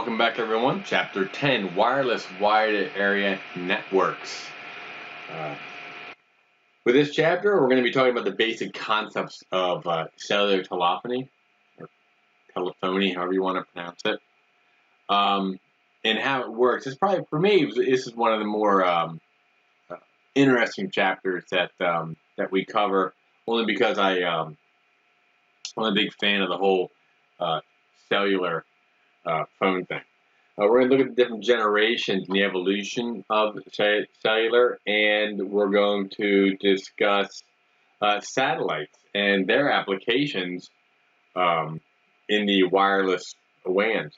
Welcome back, everyone. Chapter 10, Wireless Wide Area Networks. With this chapter, we're going to be talking about the basic concepts of cellular telephony, or telephony, however you want to pronounce it, and how it works. It's probably, for me, this is one of the more interesting chapters that we cover, only because I'm a big fan of the whole cellular phone thing. We're going to look at the different generations and the evolution of cellular, and we're going to discuss satellites and their applications in the wireless WANs.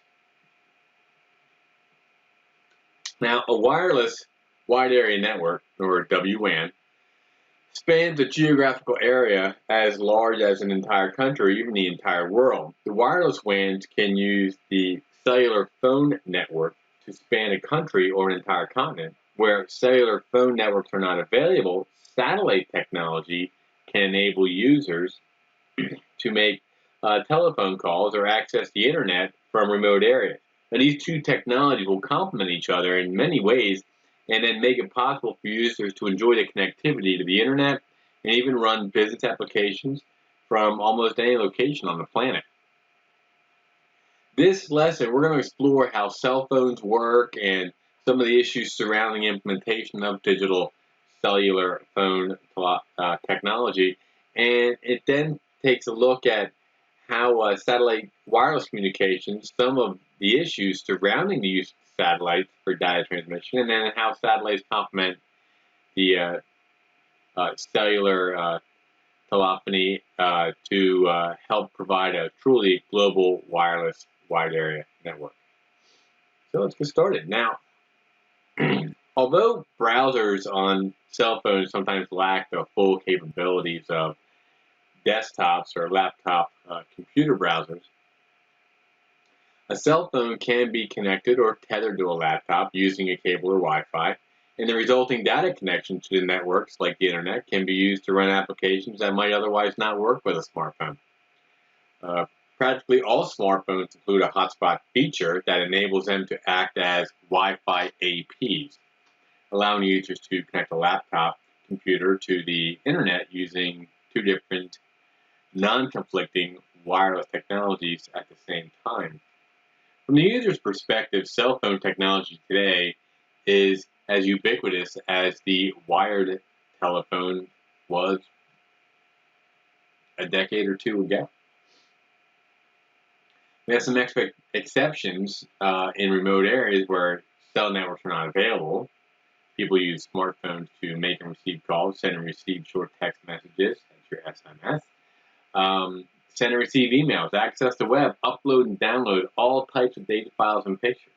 Now, a wireless wide area network, or WAN, spans a geographical area as large as an entire country, even the entire world. The wireless WANs can use the cellular phone network to span a country or an entire continent. Where cellular phone networks are not available, satellite technology can enable users to make telephone calls or access the internet from remote areas. Now, these two technologies will complement each other in many ways, and then make it possible for users to enjoy the connectivity to the internet and even run business applications from almost any location on the planet. This lesson, we're going to explore how cell phones work and some of the issues surrounding implementation of digital cellular phone technology, and it then takes a look at how satellite wireless communications, some of the issues surrounding the use of satellites for data transmission, and then how satellites complement the cellular telephony to help provide a truly global wireless wide area network. So let's get started. Now, although browsers on cell phones sometimes lack the full capabilities of desktops or laptop computer browsers, a cell phone can be connected or tethered to a laptop using a cable or Wi-Fi, and the resulting data connection to the networks, like the internet, can be used to run applications that might otherwise not work with a smartphone. Practically all smartphones include a hotspot feature that enables them to act as Wi-Fi APs, allowing users to connect a laptop computer to the internet using two different non-conflicting wireless technologies at the same time. From the user's perspective, cell phone technology today is as ubiquitous as the wired telephone was a decade or two ago. We have some exceptions in remote areas where cell networks are not available. People use smartphones to make and receive calls, send and receive short text messages, that's your SMS, send and receive emails, access the web, upload and download all types of data files and pictures.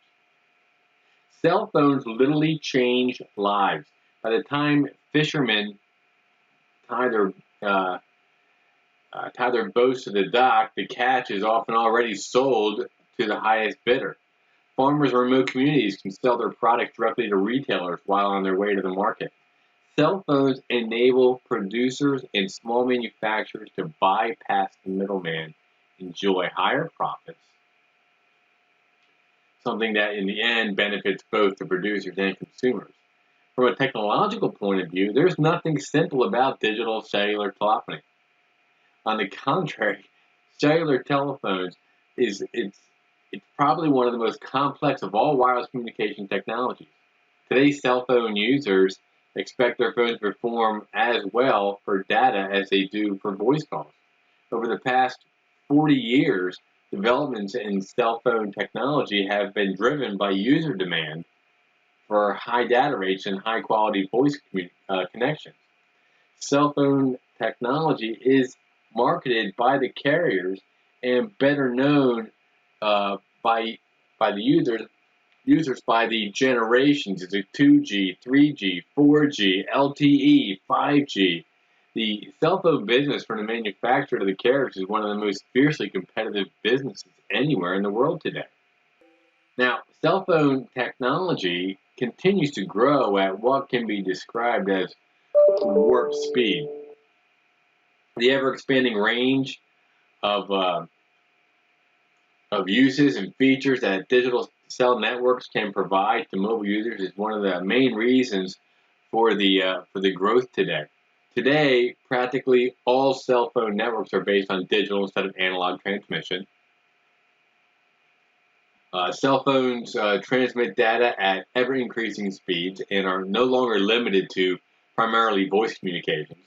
Cell phones literally change lives. By the time fishermen tie their boats to the dock, the catch is often already sold to the highest bidder. Farmers in remote communities can sell their products directly to retailers while on their way to the market. Cell phones enable producers and small manufacturers to bypass the middleman, enjoy higher profits, something that in the end benefits both the producers and consumers. From a technological point of view, there's nothing simple about digital cellular telephony. On the contrary, cellular telephones it's probably one of the most complex of all wireless communication technologies. Today's cell phone users expect their phones to perform as well for data as they do for voice calls. Over the past 40 years, developments in cell phone technology have been driven by user demand for high data rates and high quality voice connections. Cell phone technology is marketed by the carriers and better known by the users by the generations. It's a 2G, 3G, 4G, LTE, 5G. The cell phone business from the manufacturer to the carriers is one of the most fiercely competitive businesses anywhere in the world today. Now, cell phone technology continues to grow at what can be described as warp speed. The ever-expanding range of uses and features that digital cell networks can provide to mobile users is one of the main reasons for the growth today. Today, practically all cell phone networks are based on digital instead of analog transmission. Cell phones transmit data at ever-increasing speeds and are no longer limited to primarily voice communications.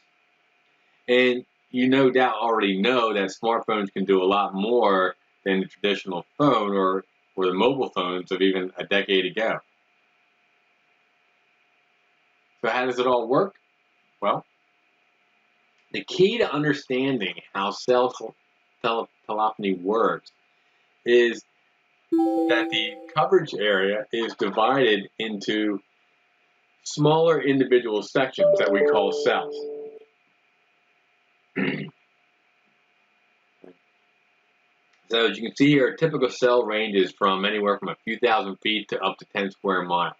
And you no doubt already know that smartphones can do a lot more than the traditional phone or the mobile phones of even a decade ago. So how does it all work? Well, the key to understanding how cell telephony works is that the coverage area is divided into smaller individual sections that we call cells. So as you can see here, a typical cell ranges from anywhere from a few thousand feet to up to 10 square miles.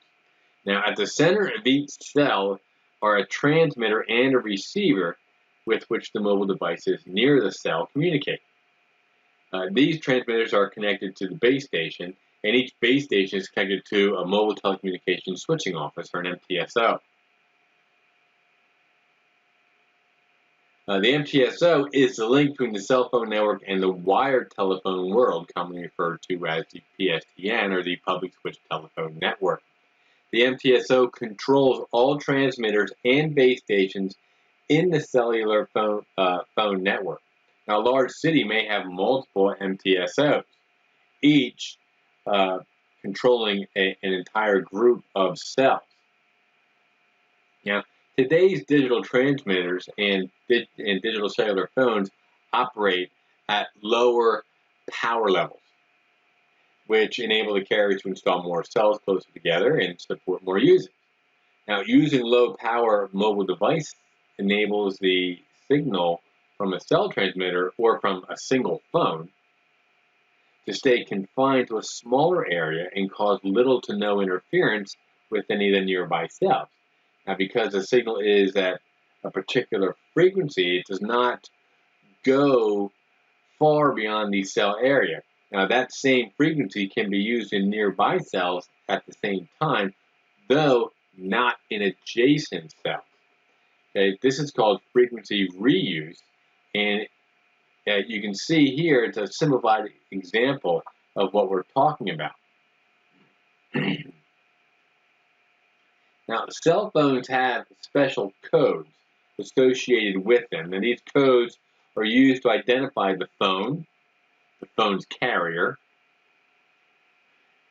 Now, at the center of each cell are a transmitter and a receiver with which the mobile devices near the cell communicate. These transmitters are connected to the base station, and each base station is connected to a mobile telecommunications switching office, or an MTSO. The MTSO is the link between the cell phone network and the wired telephone world, commonly referred to as the PSTN, or the Public Switch Telephone Network. The MTSO controls all transmitters and base stations in the cellular phone network. Now, a large city may have multiple MTSOs, each controlling an entire group of cells. Now, today's digital transmitters and digital cellular phones operate at lower power levels, which enable the carriers to install more cells closer together and support more users. Now, using low power mobile device enables the signal from a cell transmitter or from a single phone to stay confined to a smaller area and cause little to no interference with any of the nearby cells. Now, because the signal is at a particular frequency, it does not go far beyond the cell area. Now, that same frequency can be used in nearby cells at the same time, though not in adjacent cells. Okay, this is called frequency reuse, and you can see here it's a simplified example of what we're talking about. Now, cell phones have special codes associated with them, and these codes are used to identify the phone's carrier,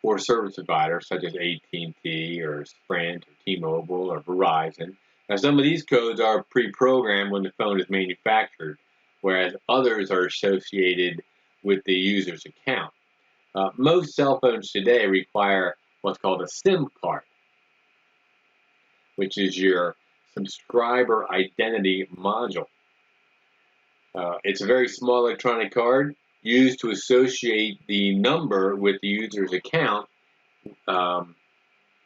or service provider, such as AT&T or Sprint or T-Mobile or Verizon. Now, some of these codes are pre-programmed when the phone is manufactured, whereas others are associated with the user's account. Most cell phones today require what's called a SIM card, which is your subscriber identity module. It's a very small electronic card used to associate the number with the user's account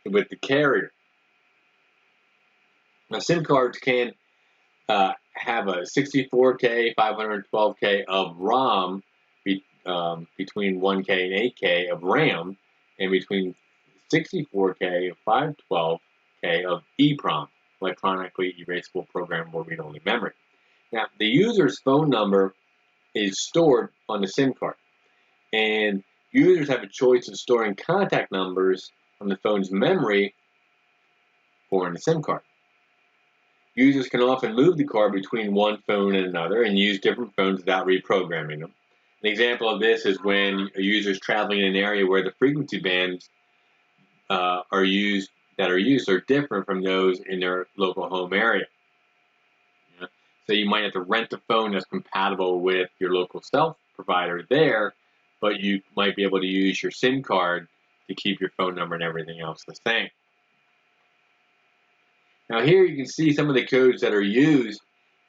with the carrier. Now, SIM cards can have a 64K, 512K of ROM, between 1K and 8K of RAM, and between 64K and 512K of EEPROM, electronically erasable programmable read-only memory. Now, the user's phone number is stored on the SIM card, and users have a choice of storing contact numbers on the phone's memory or in the SIM card. Users can often move the card between one phone and another and use different phones without reprogramming them. An example of this is when a user is traveling in an area where the frequency bands are used are different from those in their local home area. So you might have to rent a phone that's compatible with your local cell provider there, but you might be able to use your SIM card to keep your phone number and everything else the same. Now here you can see some of the codes that are used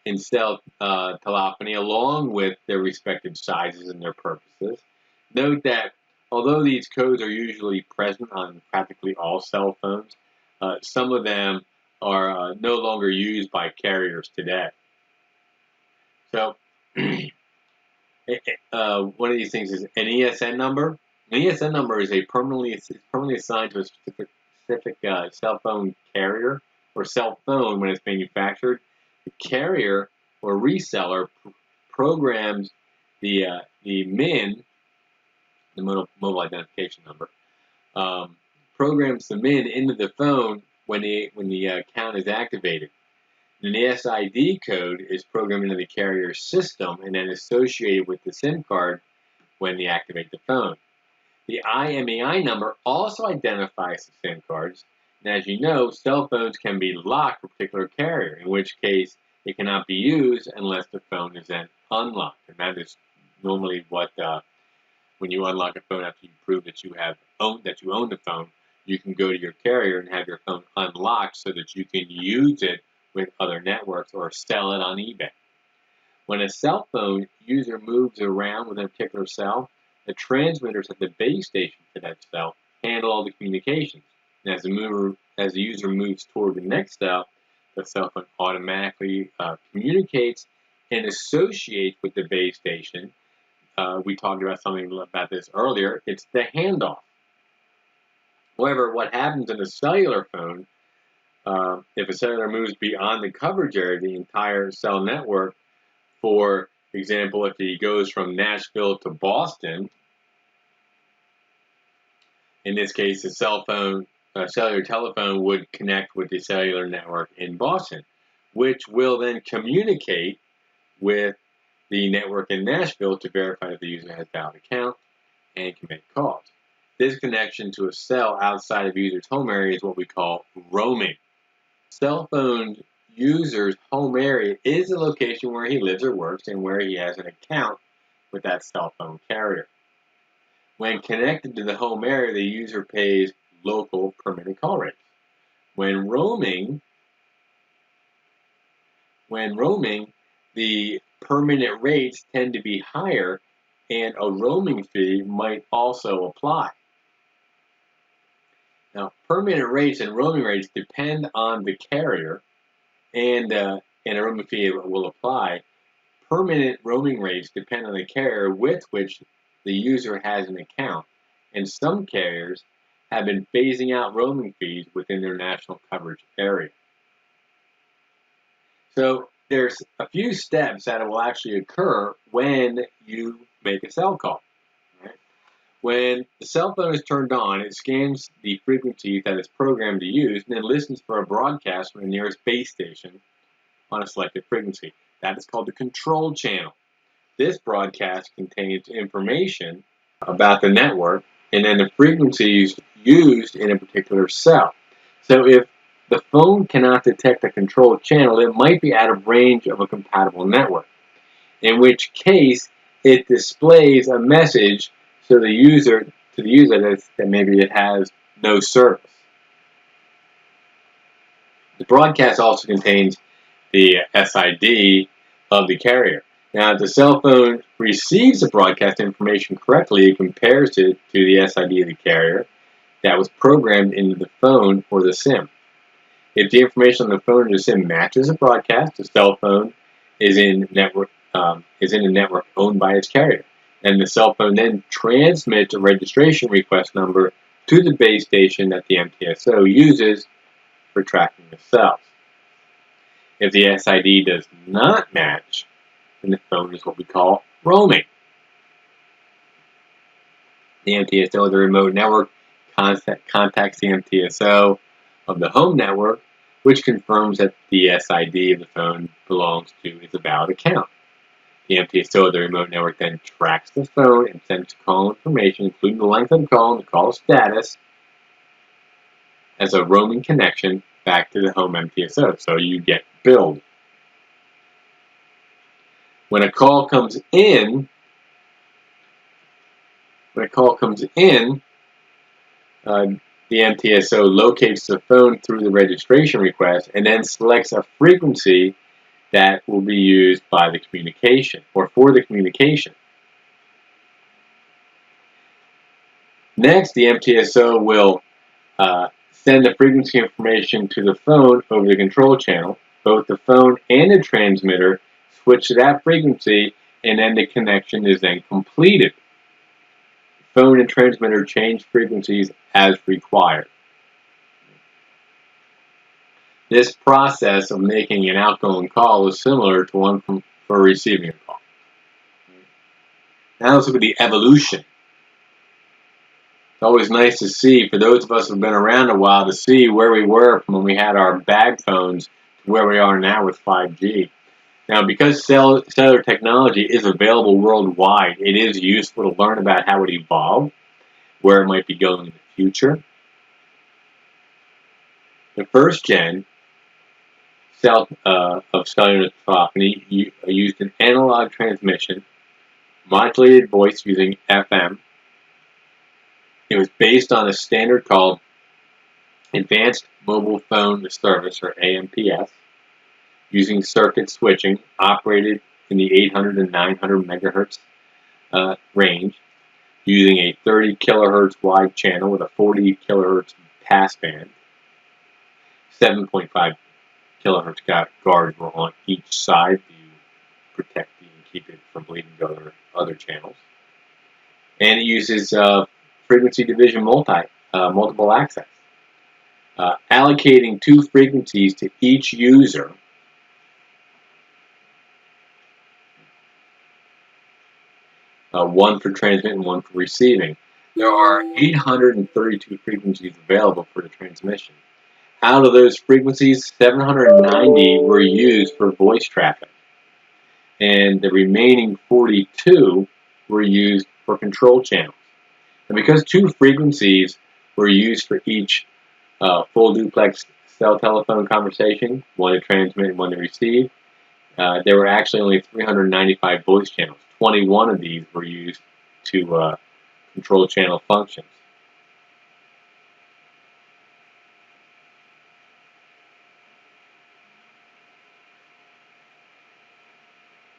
in cell telephony along with their respective sizes and their purposes. Note that although these codes are usually present on practically all cell phones, some of them are no longer used by carriers today. So one of these things is an ESN number. An ESN number is permanently assigned to a specific cell phone carrier or cell phone when it's manufactured. The carrier or reseller programs the MIN, the mobile identification number, programs the MIN into the phone when the account is activated. And the SID code is programmed into the carrier's system and then associated with the SIM card when they activate the phone. The IMEI number also identifies the SIM cards, and as you know, cell phones can be locked for a particular carrier, in which case it cannot be used unless the phone is then unlocked. And that is normally what when you unlock a phone after you prove that you own the phone, you can go to your carrier and have your phone unlocked so that you can use it with other networks or sell it on eBay. When a cell phone user moves around within a particular cell, the transmitters at the base station for that cell handle all the communications. And as the user moves toward the next cell, the cell phone automatically communicates and associates with the base station. We talked about something about this earlier. It's the handoff. However, what happens in a cellular phone, if a cellular moves beyond the coverage area of the entire cell network, for example, if he goes from Nashville to Boston, in this case, the cellular telephone would connect with the cellular network in Boston, which will then communicate with the network in Nashville to verify that the user has a valid account and can make calls. This connection to a cell outside of the user's home area is what we call roaming. Cell phone user's home area is the location where he lives or works and where he has an account with that cell phone carrier. When connected to the home area, the user pays local per minute call rates. When roaming, the per minute rates tend to be higher, and a roaming fee might also apply. Now, per minute rates and roaming rates depend on the carrier, and a roaming fee will apply. Per minute roaming rates depend on the carrier with which the user has an account, and some carriers have been phasing out roaming fees within their national coverage area. So there's a few steps that will actually occur when you make a cell call. Right? When the cell phone is turned on, it scans the frequency that it's programmed to use and then listens for a broadcast from the nearest base station on a selected frequency. That is called the control channel. This broadcast contains information about the network and then the frequencies used in a particular cell. So if the phone cannot detect a control channel, it might be out of range of a compatible network, in which case it displays a message to the user that maybe it has no service. The broadcast also contains the SID of the carrier. Now, if the cell phone receives the broadcast information correctly, it compares it to the SID of the carrier that was programmed into the phone or the SIM. If the information on the phone or the SIM matches the broadcast, the cell phone is in a network owned by its carrier, and the cell phone then transmits a registration request number to the base station that the MTSO uses for tracking the cells. If the SID does not match, then the phone is what we call roaming. The MTSO of the remote network contacts the MTSO of the home network, which confirms that the SID of the phone belongs to is a valid account. The MTSO of the remote network then tracks the phone and sends call information, including the length of the call and the call status, as a roaming connection back to the home MTSO, so you get billed. When a call comes in, the MTSO locates the phone through the registration request and then selects a frequency that will be used by the communication or for the communication. Next, the MTSO will send the frequency information to the phone over the control channel. Both the phone and the transmitter switch to that frequency, and then the connection is then completed. The phone and transmitter change frequencies as required. This process of making an outgoing call is similar to one for receiving a call. Now let's look at the evolution. It's always nice to see, for those of us who have been around a while, to see where we were from when we had our bag phones to where we are now with 5G. Now, because cellular technology is available worldwide, it is useful to learn about how it evolved, where it might be going in the future. The first gen of cellular telephony used an analog transmission, modulated voice using FM. It was based on a standard called Advanced Mobile Phone Service, or AMPS, using circuit switching, operated in the 800 and 900 megahertz range, using a 30 kilohertz wide channel with a 40 kilohertz passband. 7.5 kilohertz guards were on each side to protect and keep it from bleeding to other channels. And it uses frequency division multiple access. Allocating two frequencies to each user one for transmit and one for receiving. There are 832 frequencies available for the transmission. Out of those frequencies, 790 were used for voice traffic, and the remaining 42 were used for control channels. And because two frequencies were used for each full duplex cell telephone conversation, one to transmit and one to receive, there were actually only 395 voice channels. 21 of these were used to control channel functions.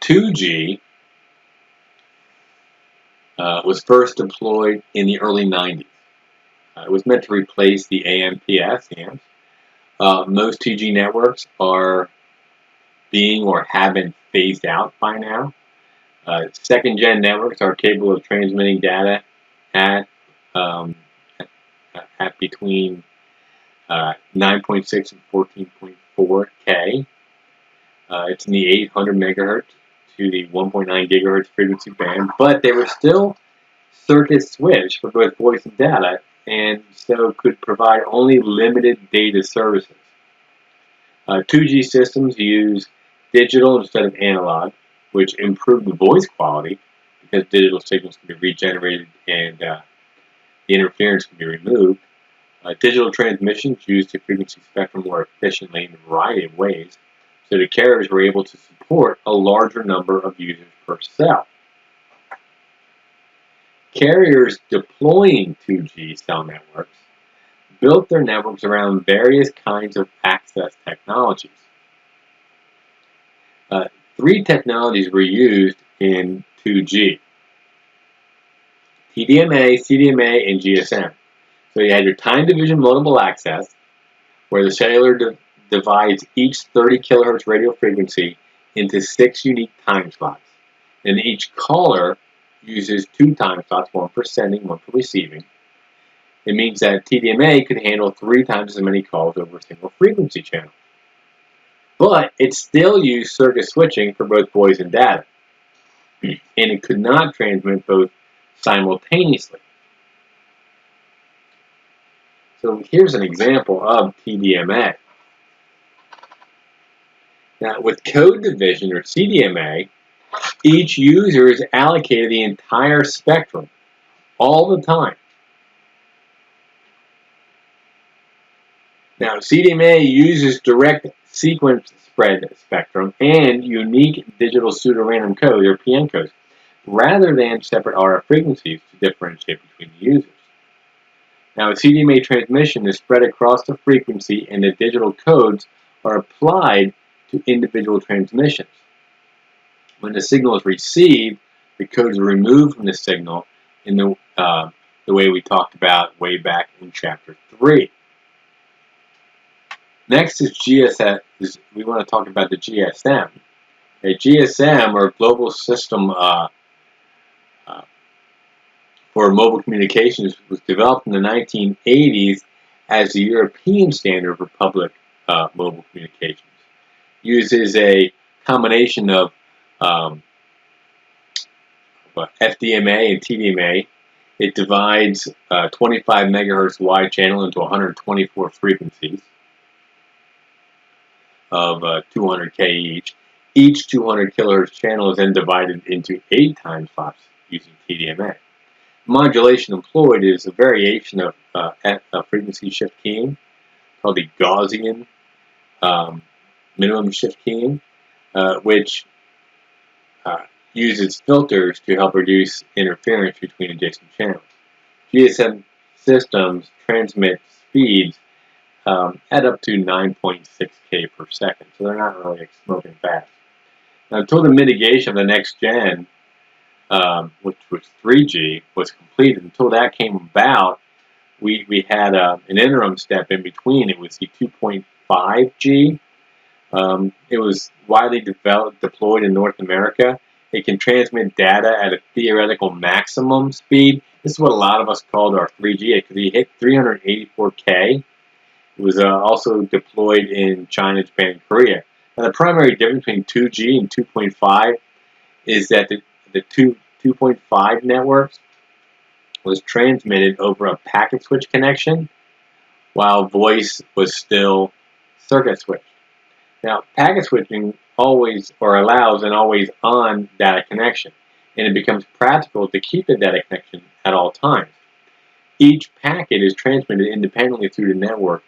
.2G was first deployed in the early 90s. It was meant to replace the AMPS, AMPS. Most 2G networks are being or have been phased out by now. Second-gen networks are capable of transmitting data at between 9.6 and 14.4 K. It's in the 800 megahertz to the 1.9 gigahertz frequency band, but they were still circuit switched for both voice and data, and so could provide only limited data services. 2G systems use digital instead of analog, which improved the voice quality because digital signals can be regenerated and the interference can be removed. Digital transmissions used the frequency spectrum more efficiently in a variety of ways, so the carriers were able to support a larger number of users per cell. Carriers deploying 2G cell networks built their networks around various kinds of access technologies. Three technologies were used in 2G: TDMA, CDMA, and GSM. So you had your time division multiple access, where the cellular divides each 30 kilohertz radio frequency into 6 unique time slots. And each caller uses 2 time slots, one for sending, one for receiving. It means that TDMA could handle 3 times as many calls over a single frequency channel. But it still used circuit switching for both voice and data. And it could not transmit both simultaneously. So here's an example of TDMA. Now, with code division, or CDMA, each user is allocated the entire spectrum all the time. Now, CDMA uses direct sequence spread spectrum and unique digital pseudorandom codes, or PN codes, rather than separate RF frequencies to differentiate between the users. Now, a CDMA transmission is spread across the frequency, and the digital codes are applied to individual transmissions. When the signal is received, the codes are removed from the signal in the way we talked about way back in Chapter 3. Next is GSM. We want to talk about the GSM. A GSM, or Global System for for mobile communications was developed in the 1980s as the European standard for public mobile communications. Uses a combination of FDMA and TDMA. It divides 25 megahertz wide channel into 124 frequencies of 200K each. Each 200 kilohertz channel is then divided into 8 time slots using TDMA. Modulation employed is a variation of frequency shift keying called the Gaussian minimum shift keying, which uses filters to help reduce interference between adjacent channels. GSM systems transmit speeds at up to 9.6K per second, so they're not really smoking fast. Now, until the mitigation of the next gen, which was 3G, was completed, until that came about, we had an interim step in between. It was the 2.5G. It was widely deployed in North America. It can transmit data at a theoretical maximum speed. This is what a lot of us called our 3G. It could hit 384K. It was also deployed in China, Japan, and Korea. Now, the primary difference between 2G and 2.5 is that the 2.5 networks was transmitted over a packet switch connection, while voice was still circuit switched. Now, packet switching allows an always-on data connection, and it becomes practical to keep the data connection at all times. Each packet is transmitted independently through the network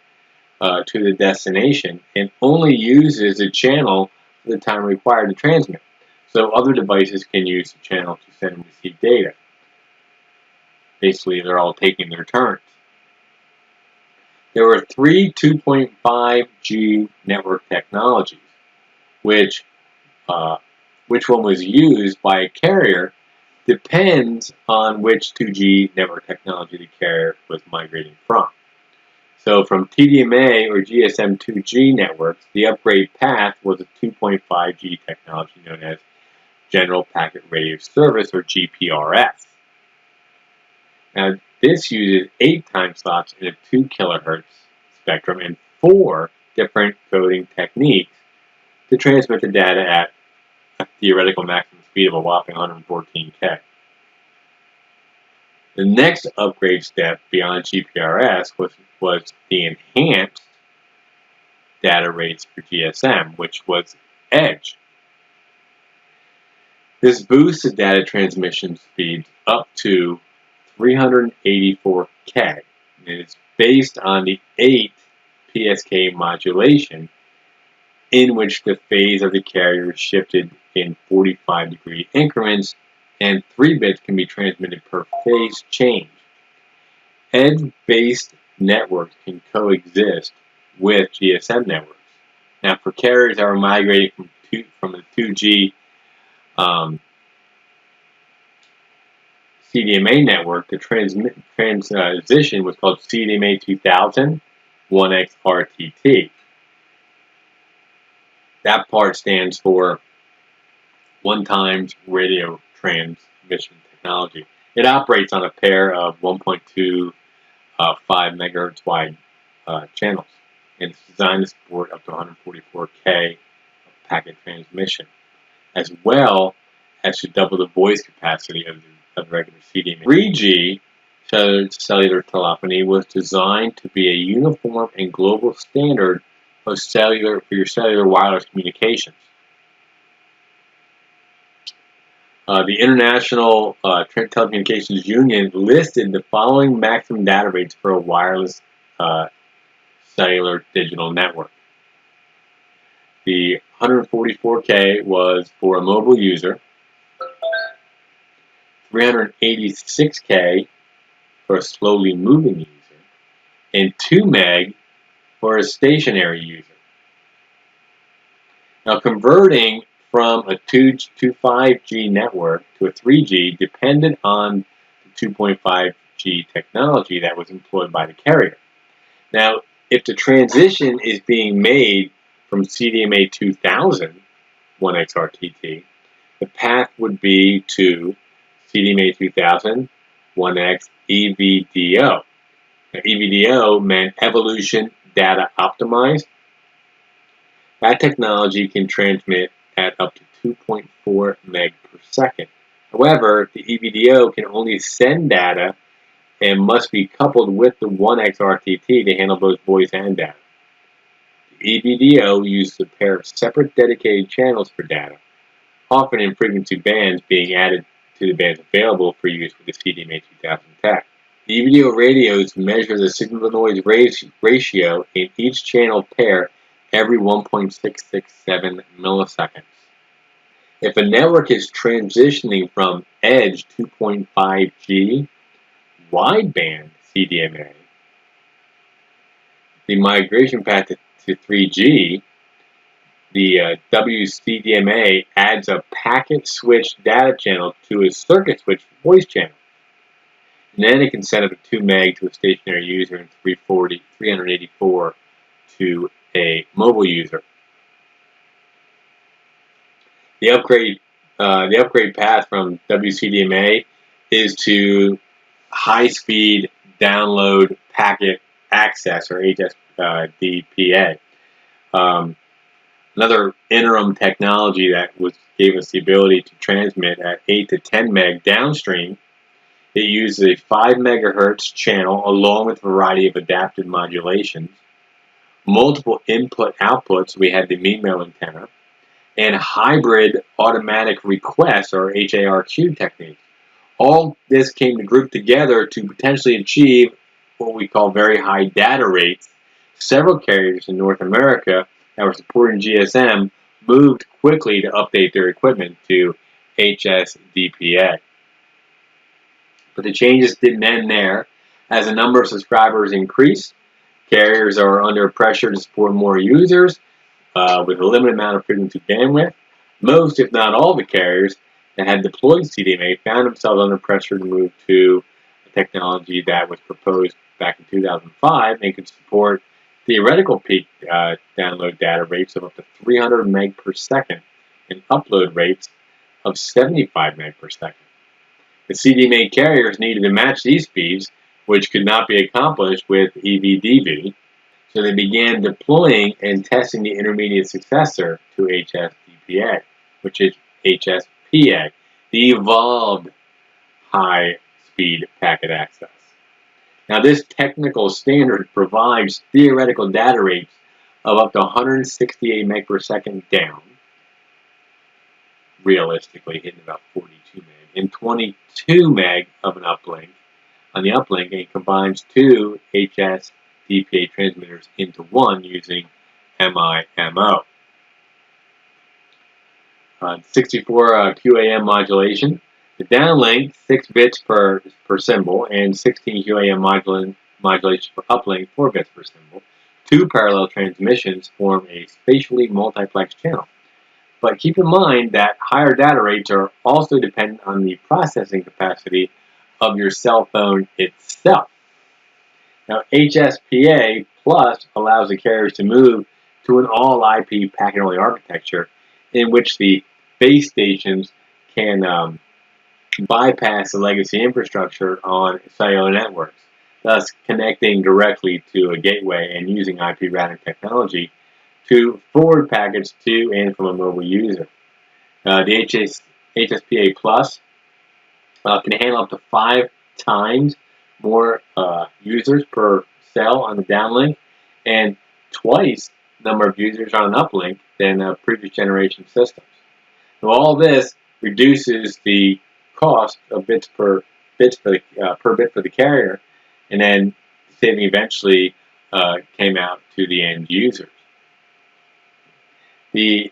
to the destination and only uses the channel for the time required to transmit. So other devices can use the channel to send and receive data. Basically, they're all taking their turns. There were 3 2.5G network technologies, which one was used by a carrier depends on which 2G network technology the carrier was migrating from. So from TDMA or GSM 2G networks, the upgrade path was a 2.5G technology known as General Packet Radio Service, or GPRS. Now, this uses 8 time slots in a 2 kilohertz spectrum and 4 different coding techniques to transmit the data at a theoretical maximum speed of a whopping 114K. The next upgrade step beyond GPRS was the enhanced data rates for GSM, which was Edge. This boosts the data transmission speeds up to 384K, and it's based on the 8 PSK modulation, in which the phase of the carrier is shifted in 45-degree increments, and 3 bits can be transmitted per phase change. Edge-based networks can coexist with GSM networks. Now, for carriers that are migrating from the 2G CDMA network, the transition was called CDMA 2000 1X RTT. That part stands for one times radio transmission technology. It operates on a pair of 1.25 megahertz wide channels, and it's designed to support up to 144K packet transmission, as well as to double the voice capacity of regular CDMA. 3G cellular telephony was designed to be a uniform and global standard of for your cellular wireless communications. The International Telecommunications Union listed the following maximum data rates for a wireless cellular digital network. The 144K was for a mobile user, 386K for a slowly moving user, and 2 meg for a stationary user. Now, converting from a 2.5G network to a 3G depended on the 2.5G technology that was employed by the carrier. Now, if the transition is being made from CDMA 2000 1X RTT, the path would be to CDMA 2000 1X EVDO. Now, EVDO meant Evolution Data Optimized. That technology can transmit at up to 2.4 meg per second. However, the EVDO can only send data and must be coupled with the 1X RTT to handle both voice and data. The EVDO uses a pair of separate dedicated channels for data, often in frequency bands being added to the bands available for use with the CDMA 2000 tech. The EVDO radios measure the signal-to-noise ratio in each channel pair every 1.667 milliseconds. If a network is transitioning from edge 2.5G wideband CDMA, the migration path to 3G, the WCDMA adds a packet switch data channel to a circuit switch voice channel. And then it can send up a 2 meg to a stationary user and 384 to a mobile user. The upgrade path from WCDMA is to high-speed download packet access, or HSDPA. Another interim technology that gave us the ability to transmit at 8 to 10 meg downstream. It uses a 5 megahertz channel along with a variety of adaptive modulations, multiple input-outputs. We had the MIMO antenna, and hybrid automatic requests, or HARQ techniques. All this came to group together to potentially achieve what we call very high data rates. Several carriers in North America that were supporting GSM moved quickly to update their equipment to HSDPA. But the changes didn't end there. As the number of subscribers increased, carriers are under pressure to support more users with a limited amount of frequency bandwidth. Most, if not all, the carriers that had deployed CDMA found themselves under pressure to move to a technology that was proposed back in 2005 and could support theoretical peak download data rates of up to 300 meg per second and upload rates of 75 meg per second. The CDMA carriers needed to match these speeds, which could not be accomplished with EVDV, so they began deploying and testing the intermediate successor to HSDPA, which is HSPA, the evolved high-speed packet access. Now, this technical standard provides theoretical data rates of up to 168 meg per second down, realistically hitting about 42 meg, and 22 meg of an uplink on the uplink, and it combines two HSDPA transmitters into one using MIMO. 64 QAM modulation. The downlink, 6 bits per symbol, and 16 QAM modulation for uplink, 4 bits per symbol. Two parallel transmissions form a spatially multiplex channel. But keep in mind that higher data rates are also dependent on the processing capacity of your cell phone itself. Now, HSPA Plus allows the carriers to move to an all-IP packet-only architecture in which the base stations can bypass the legacy infrastructure on cellular networks, thus connecting directly to a gateway and using IP routing technology to forward packets to and from a mobile user. The HSPA Plus can handle up to 5 times more users per cell on the downlink and twice the number of users on an uplink than previous generation systems. So all this reduces the cost of bits per bit for the carrier, and then saving eventually came out to the end users. The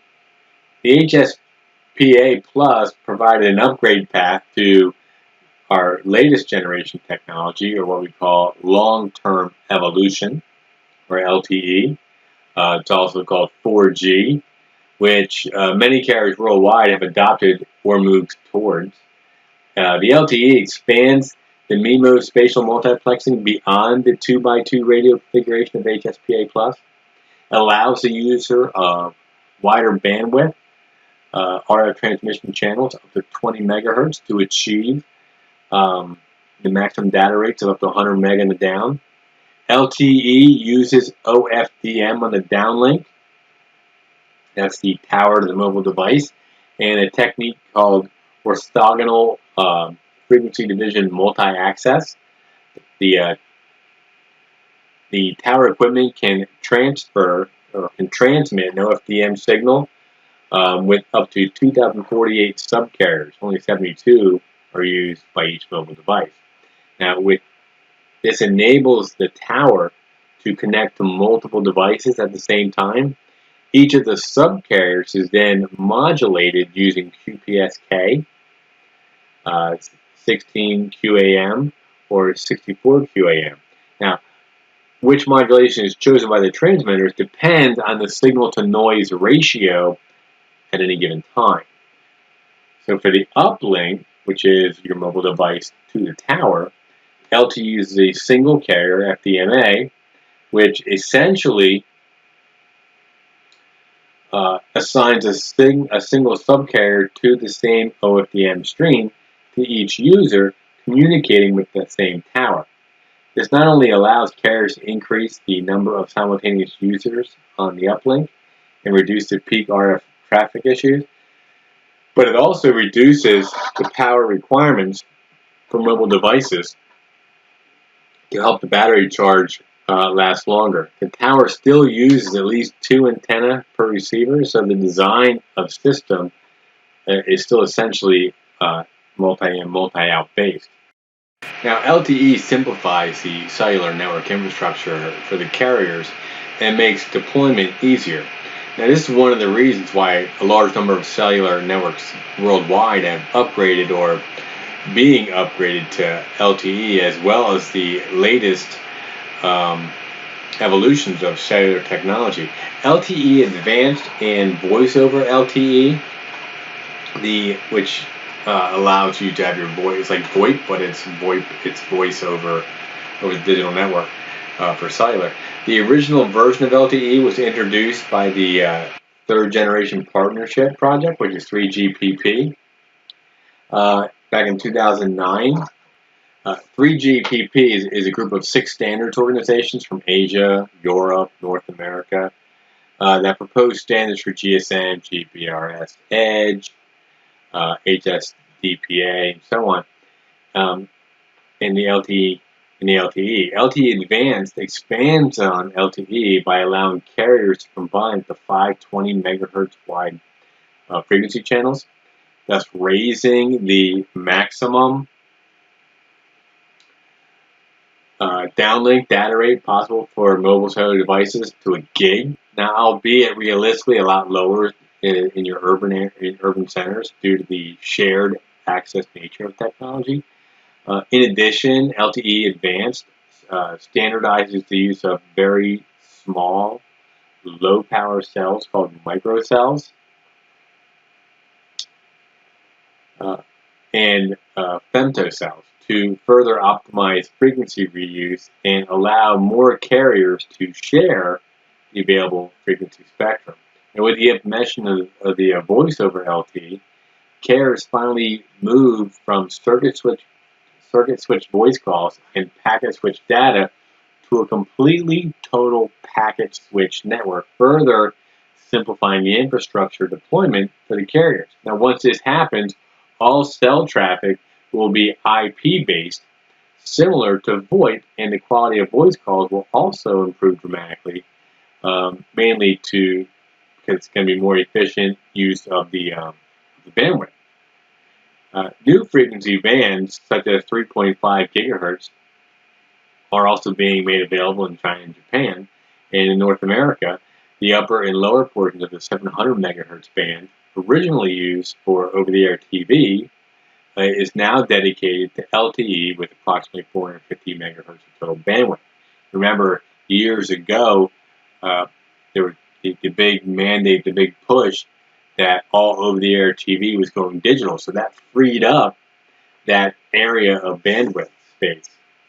HSPA Plus provided an upgrade path to our latest generation technology, or what we call long-term evolution, or LTE. It's also called 4G, which many carriers worldwide have adopted or moved towards. The LTE expands the MIMO spatial multiplexing beyond the 2x2 radio configuration of HSPA Plus. It allows the user of wider bandwidth RF transmission channels up to 20 megahertz to achieve the maximum data rates of up to 100 meg on the down. LTE uses OFDM on the downlink. That's the tower to the mobile device, and a technique called orthogonal frequency division multi-access. The tower equipment can transfer or can transmit an OFDM signal with up to 2,048 subcarriers. Only 72 are used by each mobile device. Now, this enables the tower to connect to multiple devices at the same time. Each of the subcarriers is then modulated using QPSK, 16 QAM, or 64 QAM. Now, which modulation is chosen by the transmitters depends on the signal-to-noise ratio at any given time. So for the uplink, which is your mobile device to the tower, LTE uses a single carrier, FDMA, which essentially assigns a single subcarrier to the same OFDM stream to each user communicating with the same tower. This not only allows carriers to increase the number of simultaneous users on the uplink and reduce the peak RF traffic issues, but it also reduces the power requirements for mobile devices to help the battery charge last longer. The tower still uses at least 2 antennas per receiver, so the design of system is still essentially multi-in, multi-out based. Now, LTE simplifies the cellular network infrastructure for the carriers and makes deployment easier. Now, this is one of the reasons why a large number of cellular networks worldwide have upgraded or being upgraded to LTE, as well as the latest evolutions of cellular technology. LTE Advanced and Voice over LTE, which allows you to have your voice, like VoIP, but it's voice over the digital network for cellular. The original version of LTE was introduced by the Third Generation Partnership Project, which is 3GPP, back in 2009. 3GPP is a group of 6 standards organizations from Asia, Europe, North America that propose standards for GSM, GPRS, Edge, HSDPA, and so on. In the LTE. LTE Advanced expands on LTE by allowing carriers to combine the 520 megahertz wide frequency channels, thus raising the maximum downlink data rate possible for mobile cellular devices to a gig. Now, albeit realistically a lot lower in your urban centers due to the shared access nature of technology. In addition, LTE Advanced standardizes the use of very small, low-power cells called microcells and femtocells to further optimize frequency reuse and allow more carriers to share the available frequency spectrum. And with the implementation of the voice over LTE, carriers finally moved from circuit switch voice calls and packet switch data to a completely total packet switch network, further simplifying the infrastructure deployment for the carriers. Now, once this happens, all cell traffic will be IP-based, similar to VoIP, and the quality of voice calls will also improve dramatically, mainly because it's going to be more efficient use of the bandwidth. New frequency bands, such as 3.5 gigahertz, are also being made available in China and Japan. And in North America, the upper and lower portions of the 700 megahertz band, originally used for over-the-air TV, is now dedicated to LTE with approximately 450 megahertz of total bandwidth. Remember, years ago, there was the big mandate, the big push that all over-the-air TV was going digital, so that freed up that area of bandwidth space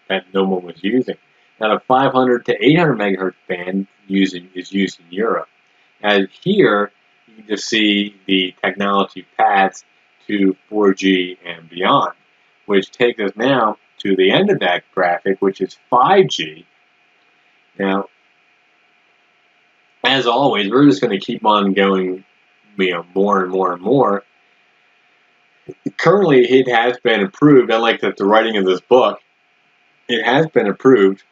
that no one was using. Now, the 500 to 800 megahertz band is used in Europe. And here, you can just see the technology paths to 4G and beyond, which takes us now to the end of that graphic, which is 5G. Now, as always, we're just going to keep on going, more and more and more. Currently, it has been approved, unlike the writing of this book, it has been approved.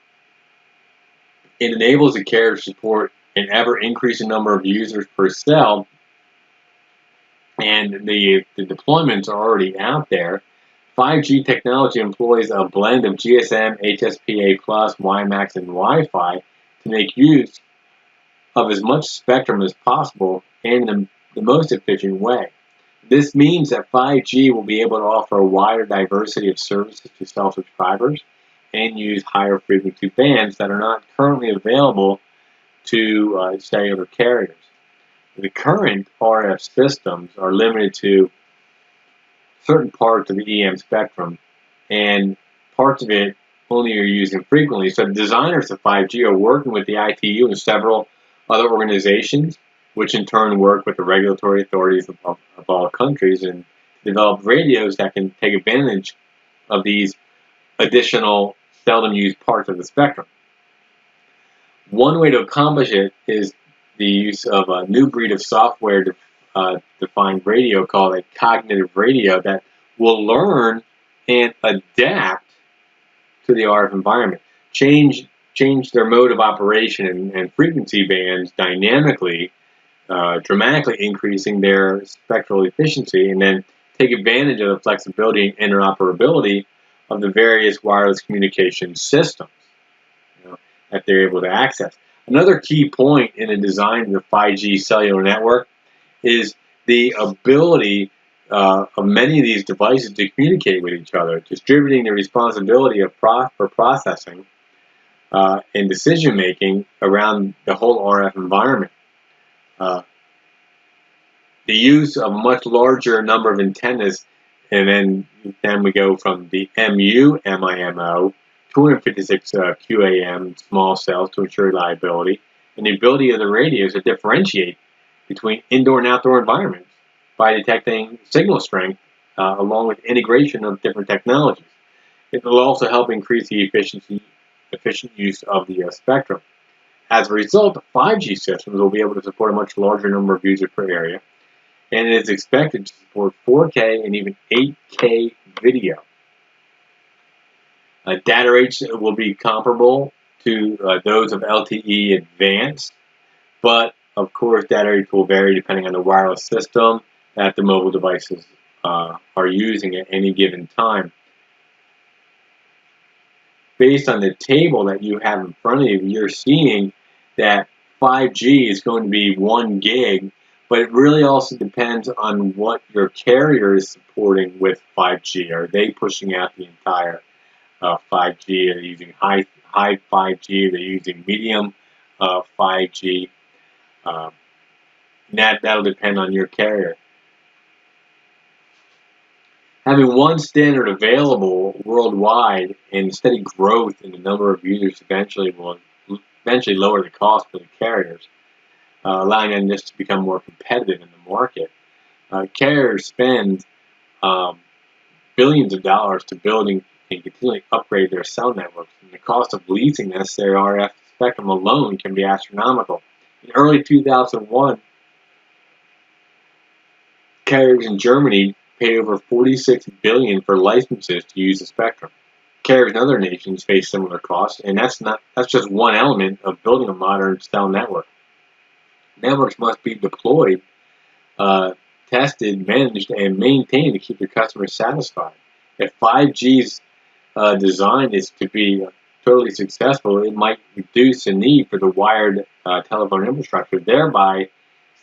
It enables the carrier to support an ever-increasing number of users per cell, and the deployments are already out there. 5G technology employs a blend of GSM, HSPA+, WiMAX, and Wi-Fi to make use of as much spectrum as possible in the most efficient way. This means that 5G will be able to offer a wider diversity of services to cell subscribers and use higher frequency bands that are not currently available to cellular carriers. The current RF systems are limited to certain parts of the EM spectrum, and parts of it only are used infrequently. So the designers of 5G are working with the ITU and several other organizations, which in turn work with the regulatory authorities of all countries, and develop radios that can take advantage of these additional seldom used parts of the spectrum. One way to accomplish it is the use of a new breed of software defined radio called a cognitive radio that will learn and adapt to the RF environment, change their mode of operation and frequency bands dynamically, dramatically increasing their spectral efficiency, and then take advantage of the flexibility and interoperability of the various wireless communication systems that they're able to access. Another key point in the design of the 5G cellular network is the ability of many of these devices to communicate with each other, distributing the responsibility for processing and decision making around the whole RF environment. The use of a much larger number of antennas, and then we go from the MIMO, 256 QAM small cells to ensure reliability, and the ability of the radios to differentiate between indoor and outdoor environments by detecting signal strength along with integration of different technologies. It will also help increase the efficient use of the spectrum. As a result, 5G systems will be able to support a much larger number of users per area, and it is expected to support 4K and even 8K video. Data rates will be comparable to those of LTE Advanced, but of course data rates will vary depending on the wireless system that the mobile devices are using at any given time. Based on the table that you have in front of you, you're seeing that 5G is going to be 1 gig, but it really also depends on what your carrier is supporting with 5G. Are they pushing out the entire 5G? Are they using high 5G? Are they using medium 5G? That'll depend on your carrier. Having one standard available worldwide and steady growth in the number of users will eventually lower the cost for the carriers, allowing them just to become more competitive in the market. Carriers spend billions of dollars to build and continually upgrade their cell networks, and the cost of leasing necessary RF spectrum alone can be astronomical. In early 2001, carriers in Germany paid over $46 billion for licenses to use the spectrum. Carriers in other nations face similar costs, and that's just one element of building a modern cell network. Networks must be deployed, tested, managed, and maintained to keep your customers satisfied. If 5G's design is to be totally successful, it might reduce the need for the wired telephone infrastructure, thereby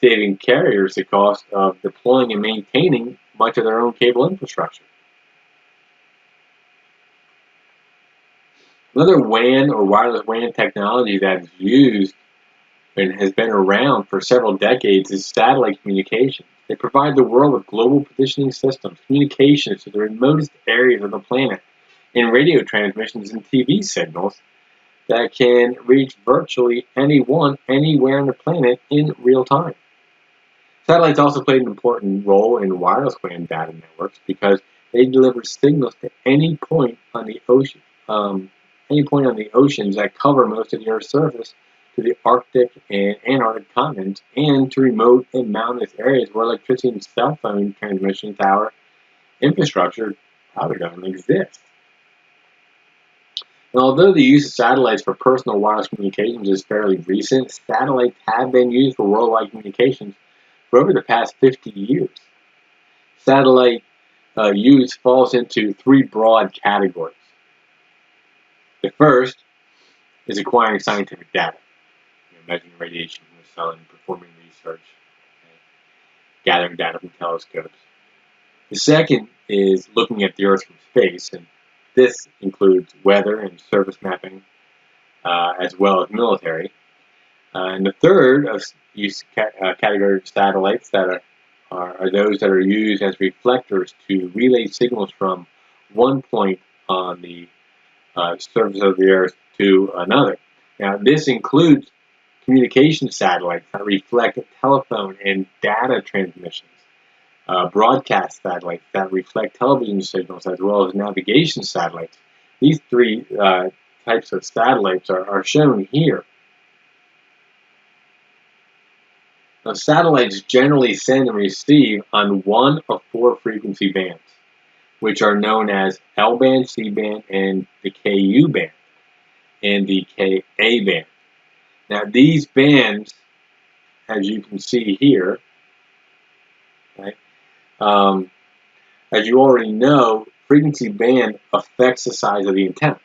saving carriers the cost of deploying and maintaining much of their own cable infrastructure. Another WAN or wireless WAN technology that is used and has been around for several decades is satellite communications. They provide the world with global positioning systems, communications to the remotest areas of the planet, and radio transmissions and TV signals that can reach virtually anyone, anywhere on the planet in real time. Satellites also played an important role in wireless WAN data networks because They deliver signals to any point on the ocean, oceans that cover most of the Earth's surface, to the Arctic and Antarctic continents, and to remote and mountainous areas where electricity and cell phone transmission tower infrastructure probably doesn't exist. And although the use of satellites for personal wireless communications is fairly recent, satellites have been used for worldwide communications for over the past 50 years. Satellite use falls into three broad categories. The first is acquiring scientific data, measuring radiation from the sun, performing research, gathering data from telescopes. The second is looking at the Earth from space, and this includes weather and surface mapping, as well as military. And the third category of satellites that are those that are used as reflectors to relay signals from one point on the surface of the Earth to another. Now, this includes communication satellites that reflect telephone and data transmissions, broadcast satellites that reflect television signals, as well as navigation satellites. These three types of satellites are shown here. Now, satellites generally send and receive on one of four frequency bands, which are known as L-band, C-band, and the Ku band, and the Ka band. Now, these bands, as you can see here, right, as you already know, frequency band affects the size of the antenna.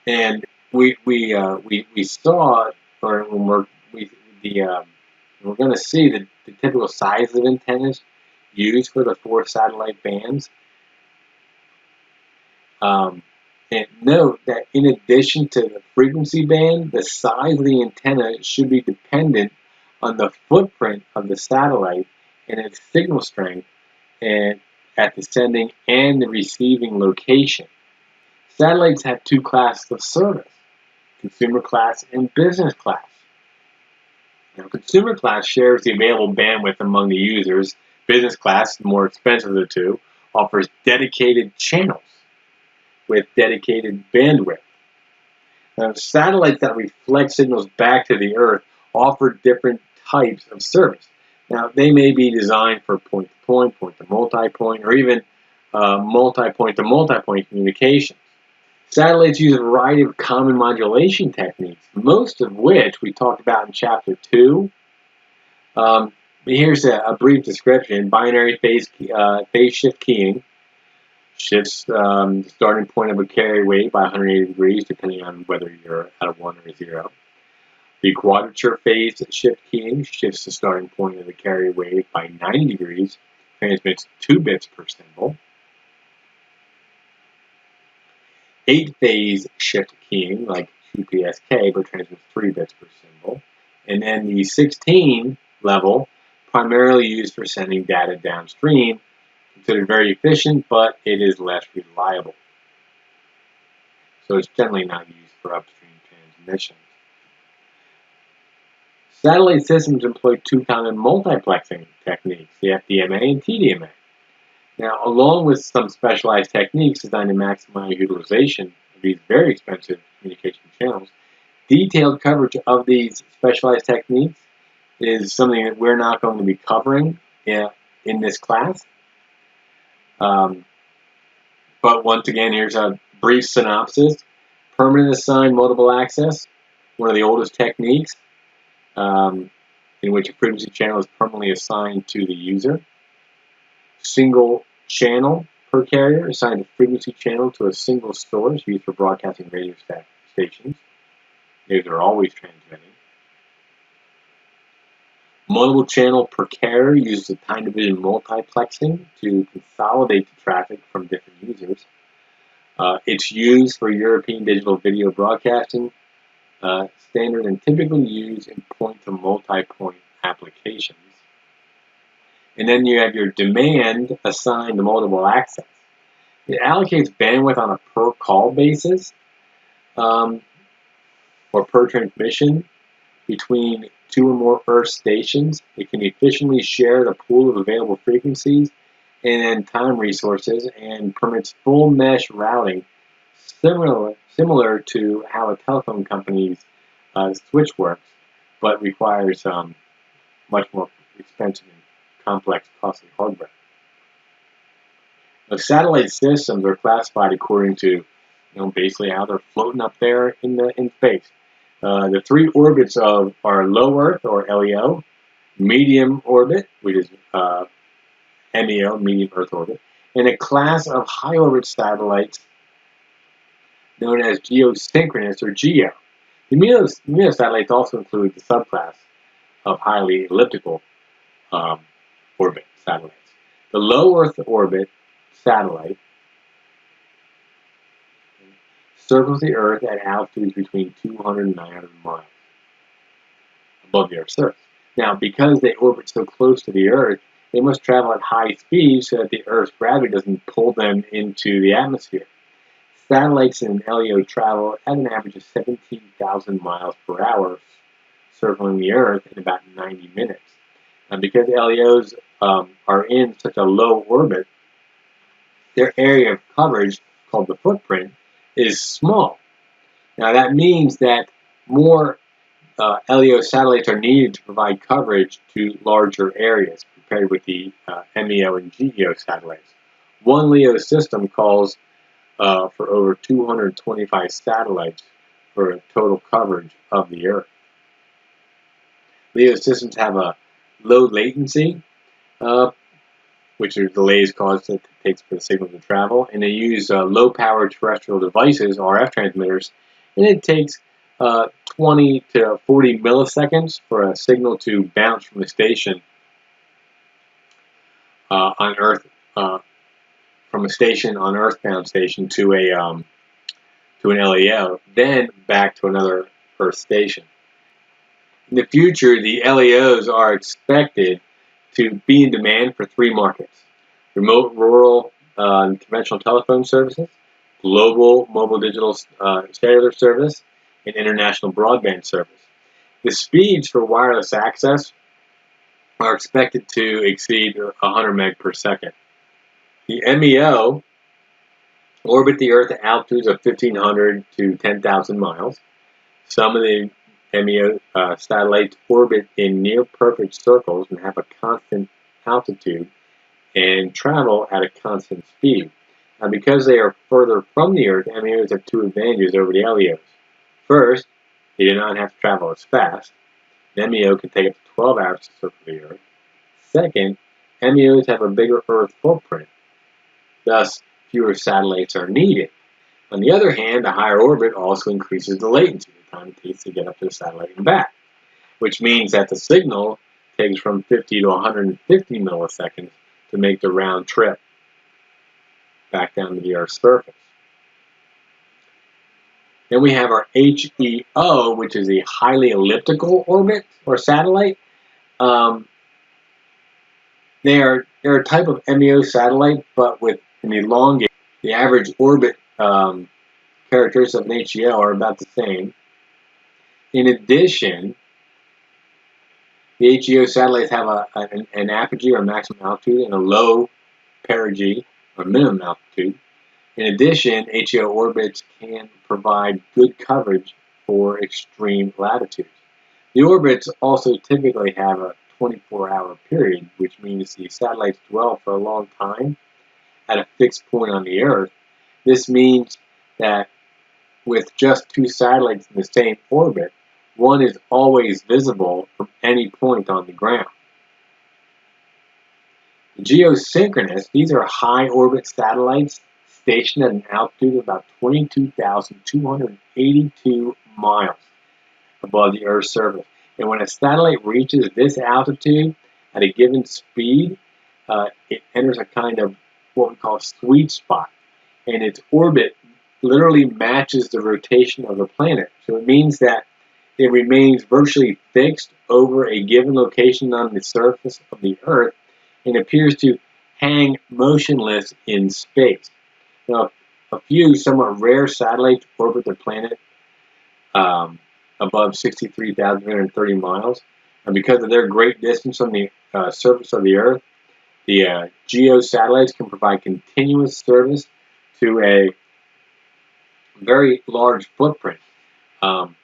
And we saw, or when we're going to see the typical size of antennas used for the four satellite bands. And note that in addition to the frequency band, the size of the antenna should be dependent on the footprint of the satellite and its signal strength and at the sending and the receiving location. Satellites have two classes of service, consumer class and business class. Now, consumer class shares the available bandwidth among the users. Business class, the more expensive of the two, offers dedicated channels with dedicated bandwidth. Now, satellites that reflect signals back to the Earth offer different types of service. Now, they may be designed for point-to-point, point-to-multipoint, or even multipoint-to-multipoint communications. Satellites use a variety of common modulation techniques, most of which we talked about in Chapter 2. Here's a brief description. Binary phase shift keying shifts the starting point of a carrier wave by 180 degrees, depending on whether you're at a 1 or a 0. The quadrature phase shift keying shifts the starting point of the carrier wave by 90 degrees, transmits 2 bits per symbol. 8-phase shift keying, like QPSK, but transmits 3 bits per symbol. And then the 16 level, primarily used for sending data downstream, considered very efficient, but it is less reliable. So it's generally not used for upstream transmissions. Satellite systems employ two common multiplexing techniques, the FDMA and TDMA. Now, along with some specialized techniques designed to maximize utilization of these very expensive communication channels, detailed coverage of these specialized techniques is something that we're not going to be covering in this class. But once again, here's a brief synopsis. Permanent assigned multiple access, one of the oldest techniques in which a frequency channel is permanently assigned to the user. Single channel per carrier, assigned a frequency channel to a single source used for broadcasting radio stations. These are always transmitting. Multiple channel per carrier uses a time division multiplexing to consolidate the traffic from different users. It's used for European digital video broadcasting standard and typically used in point-to-multipoint applications. And then you have your demand assigned to multiple access. It allocates bandwidth on a per call basis or per transmission between 2 or more Earth stations. It can efficiently share the pool of available frequencies and time resources, and permits full mesh routing, similar to how a telephone company's switch works, but requires much more expensive and complex, costly hardware. The satellite systems are classified according to, basically how they're floating up there in space. The 3 orbits are low Earth, or LEO, medium orbit, which is MEO, medium Earth orbit, and a class of high orbit satellites known as geosynchronous, or GEO. The MEO satellites also include the subclass of highly elliptical orbit satellites. The low Earth orbit satellite circles the Earth at altitudes between 200 and 900 miles above the Earth's surface. Now, because they orbit so close to the Earth, they must travel at high speeds so that the Earth's gravity doesn't pull them into the atmosphere. Satellites in LEO travel at an average of 17,000 miles per hour, circling the Earth in about 90 minutes. And because LEOs are in such a low orbit, their area of coverage, called the footprint, is small. Now that means that more LEO satellites are needed to provide coverage to larger areas compared with the MEO and GEO satellites. One LEO system calls for over 225 satellites for a total coverage of the Earth. LEO systems have a low latency, which are delays caused that it takes for the signal to travel, and they use low-power terrestrial devices, RF transmitters, and it takes 20 to 40 milliseconds for a signal to bounce from a station on Earth, from a station on Earthbound station to an LEO, then back to another Earth station. In the future, the LEOs are expected to be in demand for 3 markets: remote, rural, conventional telephone services, global mobile digital cellular service, and international broadband service. The speeds for wireless access are expected to exceed 100 meg per second. The MEO orbit the Earth at altitudes of 1,500 to 10,000 miles. Some of the MEO satellites orbit in near-perfect circles and have a constant altitude and travel at a constant speed. Now, because they are further from the Earth, MEOs have 2 advantages over the LEOs. First, they do not have to travel as fast. An MEO can take up to 12 hours to circle the Earth. Second, MEOs have a bigger Earth footprint. Thus, fewer satellites are needed. On the other hand, a higher orbit also increases the latency, the time it takes to get up to the satellite and back, which means that the signal takes from 50 to 150 milliseconds to make the round trip back down to the Earth's surface. Then we have our HEO, which is a highly elliptical orbit or satellite. They're a type of MEO satellite, but with an elongated. The average orbit characteristics of an HEO are about the same. In addition, the HEO satellites have an apogee or maximum altitude and a low perigee or minimum altitude. In addition, HEO orbits can provide good coverage for extreme latitudes. The orbits also typically have a 24-hour period, which means the satellites dwell for a long time at a fixed point on the Earth. This means that with just 2 satellites in the same orbit, one is always visible from any point on the ground. The geosynchronous, these are high orbit satellites stationed at an altitude of about 22,282 miles above the Earth's surface. And when a satellite reaches this altitude at a given speed, it enters a kind of what we call sweet spot, and its orbit literally matches the rotation of the planet. So it means that it remains virtually fixed over a given location on the surface of the Earth and appears to hang motionless in space. Now, a few somewhat rare satellites orbit the planet above 63,330 miles, And because of their great distance from the surface of the Earth, the geo satellites can provide continuous service to a very large footprint. Um,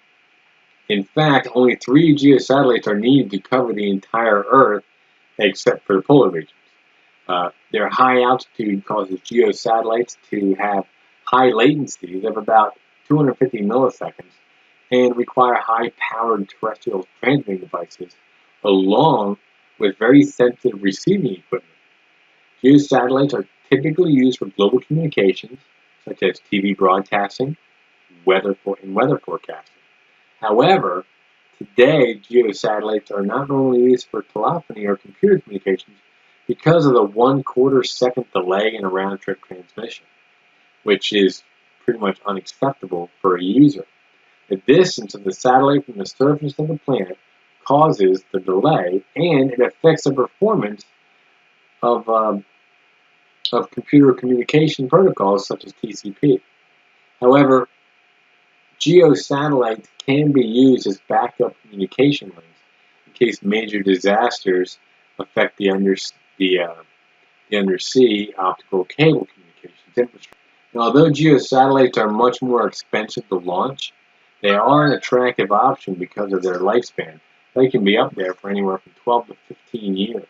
in fact, only 3 geosatellites are needed to cover the entire Earth, except for the polar regions. Their high altitude causes geosatellites to have high latencies of about 250 milliseconds and require high-powered terrestrial transmitting devices, along with very sensitive receiving equipment. Geosatellites are typically used for global communications, such as TV broadcasting, and weather forecasting. However, today geosatellites are not normally used for telephony or computer communications because of the 1/4 second delay in a round-trip transmission, which is pretty much unacceptable for a user. The distance of the satellite from the surface of the planet causes the delay, and it affects the performance of, um, of computer communication protocols such as TCP. However, geosatellites can be used as backup communication links in case major disasters affect the undersea optical cable communications infrastructure. Now, although geosatellites are much more expensive to launch, they are an attractive option because of their lifespan. They can be up there for anywhere from 12 to 15 years.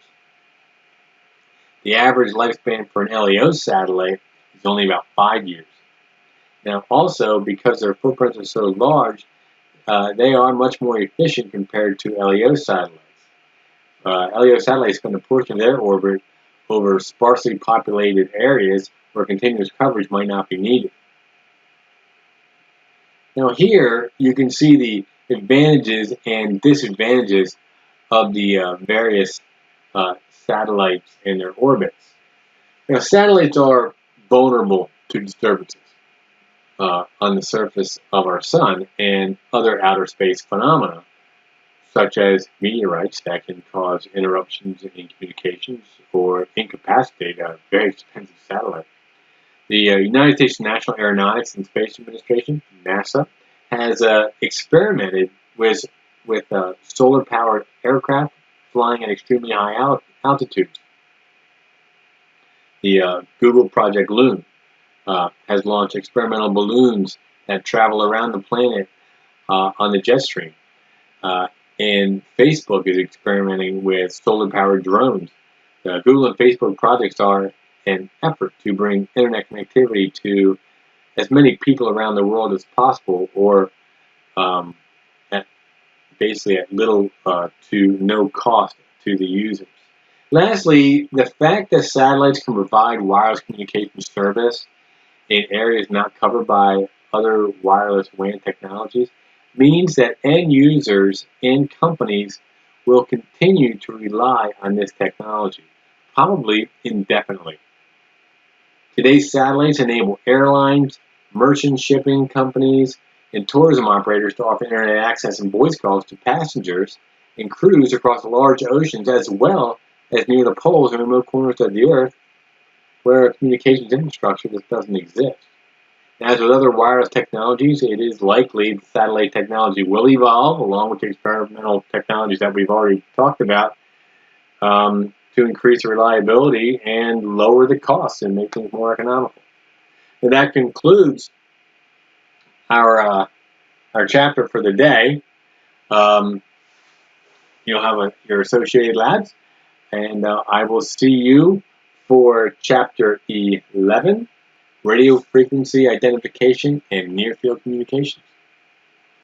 The average lifespan for an LEO satellite is only about 5 years. Now, also, because their footprints are so large, they are much more efficient compared to LEO satellites. LEO satellites spend a portion of their orbit over sparsely populated areas where continuous coverage might not be needed. Now here you can see the advantages and disadvantages of the various satellites and their orbits. Now satellites are vulnerable to disturbances on the surface of our sun and other outer space phenomena, such as meteorites that can cause interruptions in communications or incapacitate a very expensive satellite. The United States National Aeronautics and Space Administration, NASA, has experimented with solar-powered aircraft flying at extremely high altitudes. The Google Project Loon has launched experimental balloons that travel around the planet on the jet stream. And Facebook is experimenting with solar-powered drones. The Google and Facebook projects are an effort to bring internet connectivity to as many people around the world as possible, or basically at little to no cost to the users. Lastly, the fact that satellites can provide wireless communication service in areas not covered by other wireless WAN technologies means that end users and companies will continue to rely on this technology, probably indefinitely. Today's satellites enable airlines, merchant shipping companies, and tourism operators to offer internet access and voice calls to passengers and crews across large oceans, as well as near the poles and remote corners of the Earth where communications infrastructure just doesn't exist. As with other wireless technologies, it is likely the satellite technology will evolve, along with the experimental technologies that we've already talked about, to increase reliability and lower the costs and make things more economical. And that concludes our chapter for the day. You'll have your Associated Labs, and I will see you for Chapter 11, Radio Frequency Identification and Near Field Communications.